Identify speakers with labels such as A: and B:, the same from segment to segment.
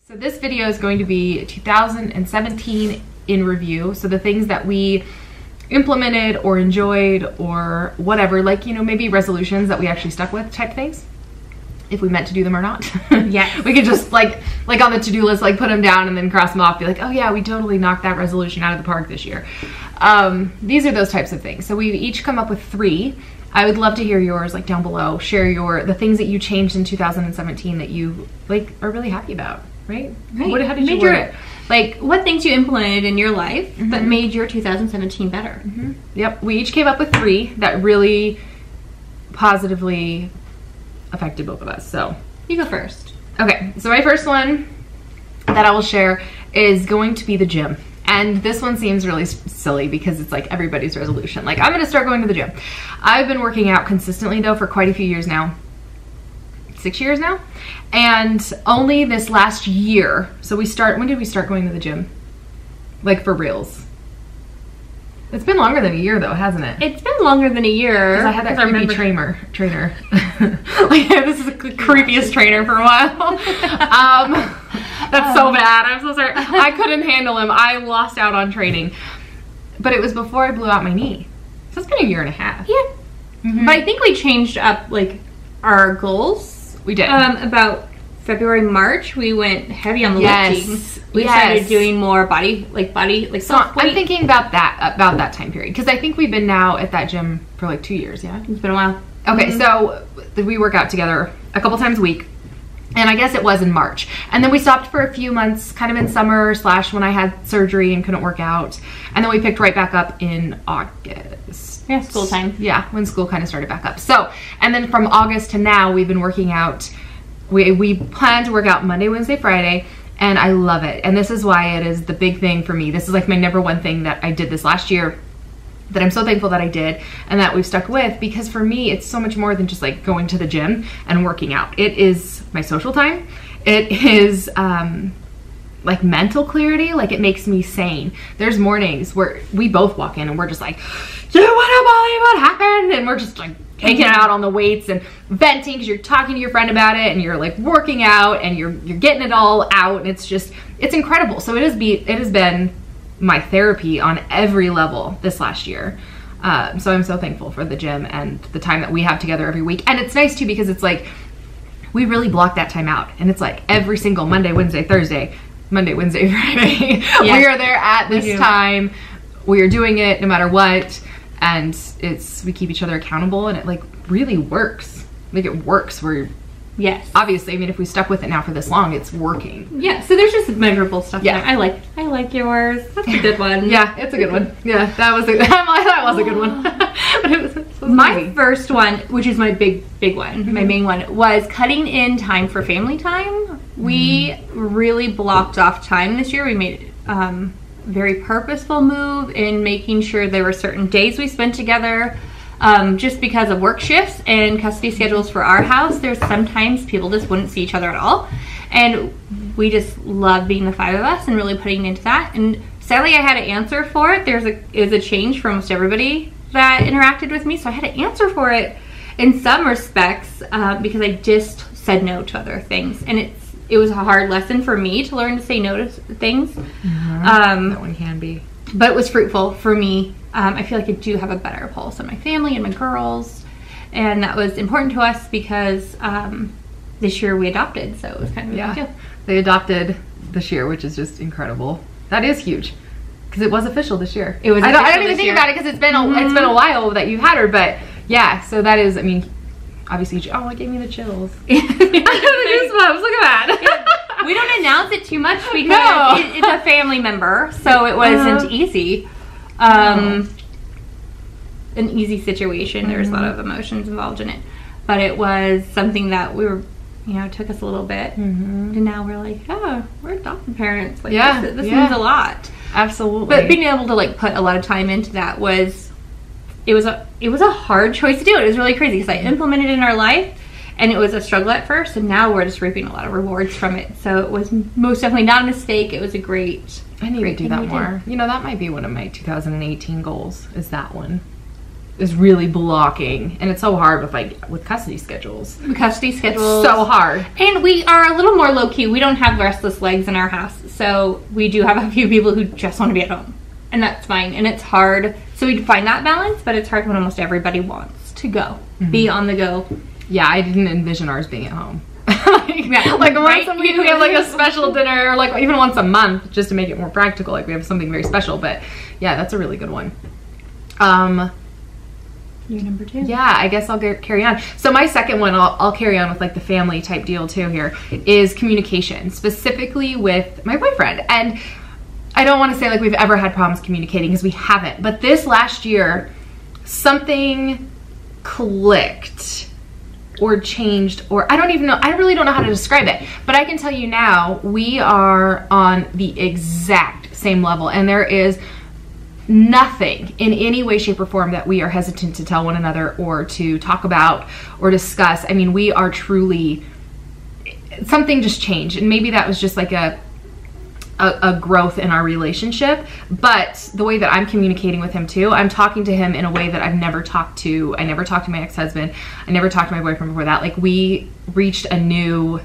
A: So this video is going to be 2017 in review. So the things that we implemented or enjoyed or whatever, like, you know, maybe resolutions that we actually stuck with type things, if we meant to do them or not.
B: Yeah.
A: We could just like on the to-do list, like put them down and then cross them off, be like, oh yeah, we totally knocked that resolution out of the park this year. These are those types of things. So we've each come up with 3. I would love to hear yours, like down below. Share the things that you changed in 2017 that you like are really happy about, right?
B: Right.
A: How did you word it?
B: Like, what things you implemented in your life that made your 2017 better?
A: Yep, we each came up with 3 that really positively affected both of us. So
B: you go first.
A: Okay, so my first one that I will share is going to be the gym. And this one seems really silly because it's like everybody's resolution. Like, I'm gonna start going to the gym. I've been working out consistently though for quite a few years now. 6 years now. And only this last year, so when did we start going to the gym? Like for reals. It's been longer than a year though, hasn't it?
B: It's been longer than a year.
A: Because I had that creepy trainer. Like, this is the creepiest trainer for a while. That's so bad. I'm so sorry. I couldn't handle him. I lost out on training. But it was before I blew out my knee. So it's been a year and a half.
B: Yeah. But I think we changed up like our goals.
A: We did.
B: About February, March, we went heavy on the lifting. We started doing more body. So
A: I'm thinking about that time period, because I think we've been now at that gym for like 2 years. Yeah,
B: it's been a while.
A: Okay, so we work out together a couple times a week, and I guess it was in March, and then we stopped for a few months, kind of in summer / when I had surgery and couldn't work out, and then we picked right back up in August.
B: Yeah, school time.
A: Yeah, when school kind of started back up. So, and then from August to now, we've been working out. We plan to work out Monday, Wednesday, Friday, and I love it. And this is why it is the big thing for me. This is like my #1 thing that I did this last year that I'm so thankful that I did and that we've stuck with, because for me, it's so much more than just like going to the gym and working out. It is my social time. It is like mental clarity. Like, it makes me sane. There's mornings where we both walk in and we're just like, you wanna believe what happened? And we're just like taking it out on the weights and venting because you're talking to your friend about it and you're like working out and you're getting it all out, and it's incredible. So it has been my therapy on every level this last year. So I'm so thankful for the gym and the time that we have together every week. And it's nice too, because it's like we really block that time out, and it's like every single Monday, Wednesday, Thursday, Monday, Wednesday, Friday. Yes. We are there at this time. We are doing it no matter what. And we keep each other accountable, and it like really works. Like, it works.
B: Yes.
A: Obviously, I mean, if we stuck with it now for this long, it's working.
B: Yeah, so there's just measurable stuff.
A: Yeah.
B: I like yours. That's a good one.
A: Yeah, it's a good one. Yeah, that was a good one. But it was
B: my first one, which is my big one, my main one, was cutting in time for family time. We really blocked off time this year. We made very purposeful move in making sure there were certain days we spent together. Just because of work shifts and custody schedules for our house, there's sometimes people just wouldn't see each other at all, and we just love being the 5 of us and really putting into that. And sadly, I had to answer for it. It was a change for almost everybody that interacted with me, so I had to answer for it in some respects, because I just said no to other things, and it was a hard lesson for me to learn to say no to things.
A: That one can be,
B: but it was fruitful for me. I feel like I do have a better pulse on my family and my girls, and that was important to us because this year we adopted, so it was kind of a big deal.
A: They adopted this year, which is just incredible. That is huge, because it was official this year. It was. I don't even think about it, because it's been a while that you've had her, but yeah. So that is, I mean, obviously, it gave me the chills. Goosebumps, look at that.
B: Yeah. We don't announce it too much because it's a family member, so it wasn't easy. An easy situation. There was a lot of emotions involved in it, but it was something that we were, it took us a little bit, and now we're like, we're adopted parents. Like, this means a lot.
A: Absolutely.
B: But being able to like put a lot of time into that was a hard choice to do. It was really crazy because I implemented it in our life, and it was a struggle at first, and now we're just reaping a lot of rewards from it. So it was most definitely not a mistake. It was a I need to do that more. That might be one of my 2018 goals, is that one.
A: is really blocking, and it's so hard with custody schedules.
B: So
A: hard.
B: And we are a little more low-key. We don't have restless legs in our house, so we do have a few people who just want to be at home, and that's fine. And it's hard, so we find that balance, but it's hard when almost everybody wants to go, be on the go.
A: Yeah, I didn't envision ours being at home. Once a week we have like a special dinner, or like even once a month, just to make it more practical. Like we have something very special. But yeah, that's a really good one.
B: You're number 2.
A: Yeah, I guess I'll carry on. So my second one, I'll carry on with like the family type deal too here, is communication, specifically with my boyfriend. And I don't want to say like we've ever had problems communicating, because we haven't. But this last year, something clicked or changed, or I don't even know, I really don't know how to describe it. But I can tell you now, we are on the exact same level, and there is nothing in any way, shape, or form that we are hesitant to tell one another or to talk about or discuss. I mean, we are truly, something just changed, and maybe that was just like a growth in our relationship. But the way that I'm communicating with him too, I'm talking to him in a way that I've never talked to. I never talked to my ex-husband. I never talked to my boyfriend before that. Like we reached a new,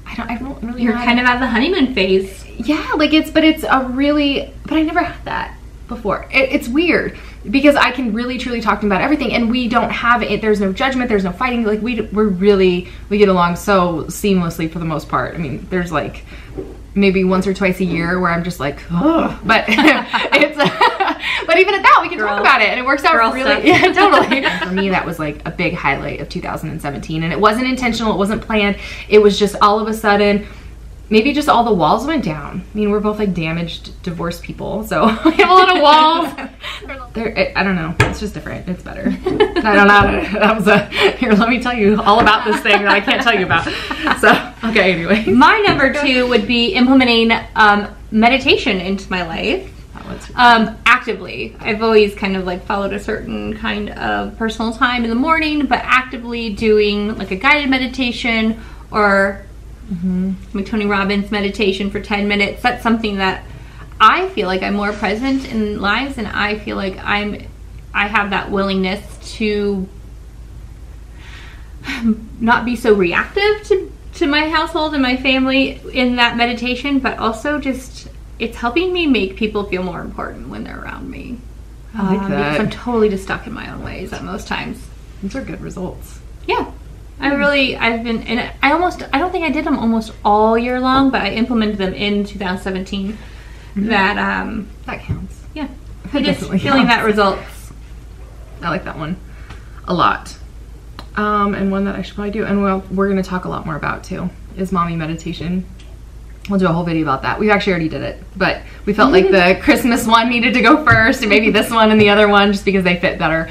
A: I don't really
B: You're kind of at the honeymoon phase.
A: Yeah, like but I never had that before. It's weird, because I can really truly talk to him about everything, and we don't have it. There's no judgment. There's no fighting. Like we get along so seamlessly for the most part. I mean, there's like maybe once or twice a year where I'm just like, oh, but it's but even at that we can talk about it, and it works out really. Yeah, totally. For me, that was like a big highlight of 2017, and it wasn't intentional. It wasn't planned. It was just all of a sudden. Maybe just all the walls went down. I mean, we're both like damaged, divorced people, so we have a lot of walls. I don't know. It's just different. It's better. I don't know. Here, let me tell you all about this thing that I can't tell you about. So, okay, anyway.
B: My number 2 would be implementing meditation into my life. Actively. I've always kind of like followed a certain kind of personal time in the morning, but actively doing like a guided meditation or like Tony Robbins meditation for 10 minutes. That's something that I feel like I'm more present in lives, and I feel like I have that willingness to not be so reactive to my household and my family in that meditation, but also just it's helping me make people feel more important when they're around me.
A: I like that.
B: Because I'm totally just stuck in my own ways at most times.
A: These are good results.
B: Yeah. I don't think I did them almost all year long, but I implemented them in 2017. That
A: counts.
B: Yeah. Just feeling that results.
A: I like that one a lot. And one that I should probably do, and we're going to talk a lot more about too, is mommy meditation. We'll do a whole video about that. We actually already did it, but we felt like the Christmas one needed to go first, and maybe this one and the other one, just because they fit better.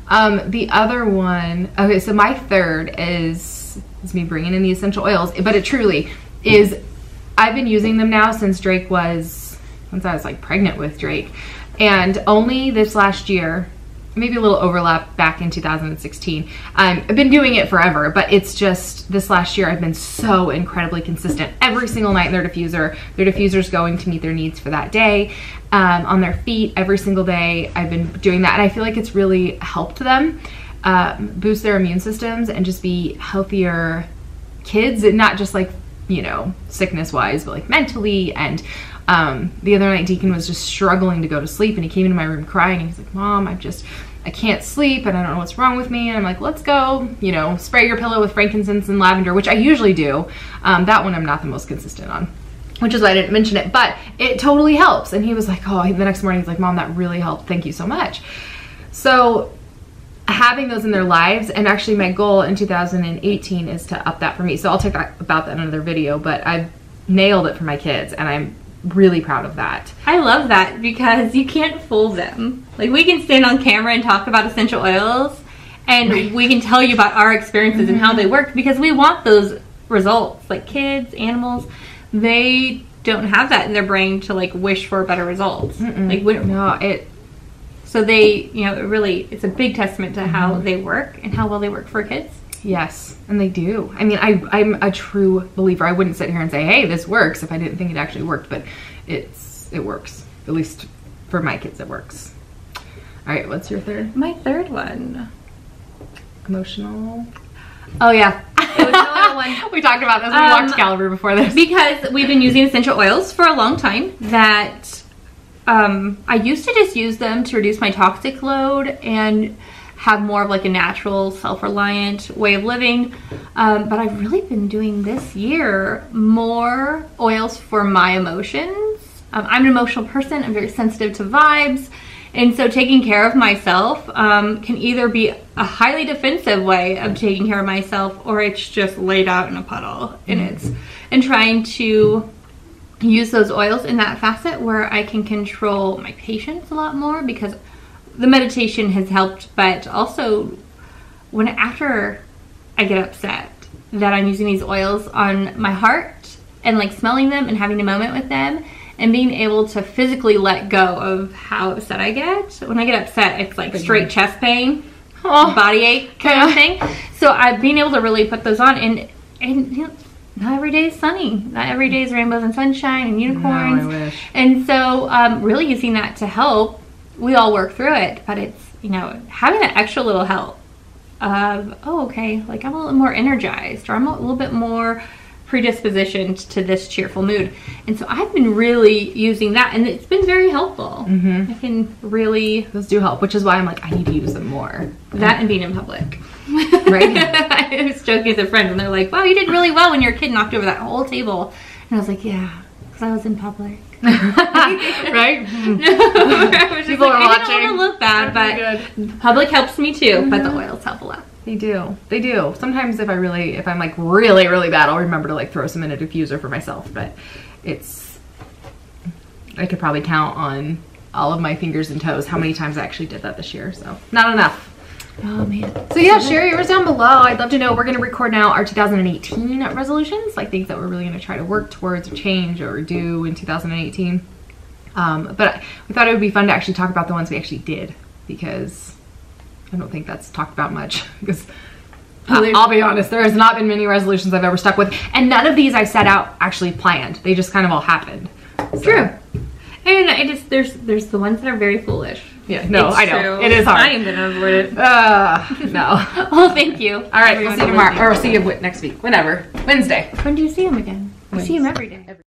A: The other one, okay, so my third is me bringing in the essential oils, but it truly is, I've been using them now since I was like pregnant with Drake, and only this last year, maybe a little overlap back in 2016. I've been doing it forever, but it's just this last year I've been so incredibly consistent. Every single night in their diffuser's going to meet their needs for that day. On their feet every single day, I've been doing that, and I feel like it's really helped them boost their immune systems and just be healthier kids, and not just like, you know, sickness wise, but like mentally. And the other night Deacon was just struggling to go to sleep, and he came into my room crying, and he's like, Mom, I can't sleep, and I don't know what's wrong with me. And I'm like, let's go, you know, spray your pillow with frankincense and lavender, which I usually do. That one I'm not the most consistent on, which is why I didn't mention it, but it totally helps. And he was like, oh, the next morning he's like, Mom, that really helped. Thank you so much. So having those in their lives, and actually my goal in 2018 is to up that for me. So I'll talk about that in another video, but I've nailed it for my kids, and I'm really proud of that.
B: I love that, because you can't fool them. Like, we can stand on camera and talk about essential oils, and we can tell you about our experiences and how they work, because we want those results. Like kids, animals, they don't have that in their brain to like wish for better results. So they, you know, it's a big testament to how they work and how well they work for kids.
A: Yes, and they do. I mean, I'm a true believer. I wouldn't sit here and say, hey, this works, if I didn't think it actually worked, but it works. At least for my kids, it works. All right, what's your third?
B: My third one.
A: Emotional.
B: Oh yeah, it was the oil one.
A: We talked about this when we watched Caliber before this.
B: Because we've been using essential oils for a long time that I used to just use them to reduce my toxic load and have more of like a natural, self-reliant way of living. But I've really been doing this year more oils for my emotions. I'm an emotional person. I'm very sensitive to vibes. And so taking care of myself can either be a highly defensive way of taking care of myself, or it's just laid out in a puddle. And trying to use those oils in that facet where I can control my patience a lot more, because the meditation has helped, but also after I get upset, that I'm using these oils on my heart and like smelling them and having a moment with them and being able to physically let go of how upset I get. When I get upset, it's like straight chest pain, body ache kind of thing. So I've been able to really put those on, and you know, not every day is sunny. Not every day is rainbows and sunshine and unicorns.
A: No, I wish.
B: And so really using that to help. We all work through it, but it's, you know, having that extra little help of, oh, okay, like I'm a little more energized, or I'm a little bit more predispositioned to this cheerful mood. And so I've been really using that, and it's been very helpful. I can really...
A: Those do help, which is why I'm like, I need to use them more.
B: That and being in public.
A: Right?
B: I was joking with a friend, and they're like, wow, you did really well when your kid knocked over that whole table. And I was like, yeah, because I was in public.
A: Right?
B: People are watching. I don't want to look bad, but public helps me too. But the oils help a lot.
A: They do. They do. Sometimes if I'm like really, really bad, I'll remember to like throw some in a diffuser for myself. But I could probably count on all of my fingers and toes how many times I actually did that this year. So not enough.
B: Oh man.
A: So yeah, share yours down below. I'd love to know. We're going to record now our 2018 resolutions, like things that we're really going to try to work towards or change or do in 2018. But we thought it would be fun to actually talk about the ones we actually did, because I don't think that's talked about much. Because I'll be honest, there has not been many resolutions I've ever stuck with, and none of these I set out actually planned. They just kind of all happened. So.
B: True. And there's the ones that are very foolish.
A: Yeah, no,
B: it's
A: I know.
B: True.
A: It is hard.
B: I am gonna avoid it.
A: No.
B: Well, thank you.
A: All right, we'll see you tomorrow. Or we'll see you next week. Whenever. Wednesday.
B: When do you see him again? I see him every day.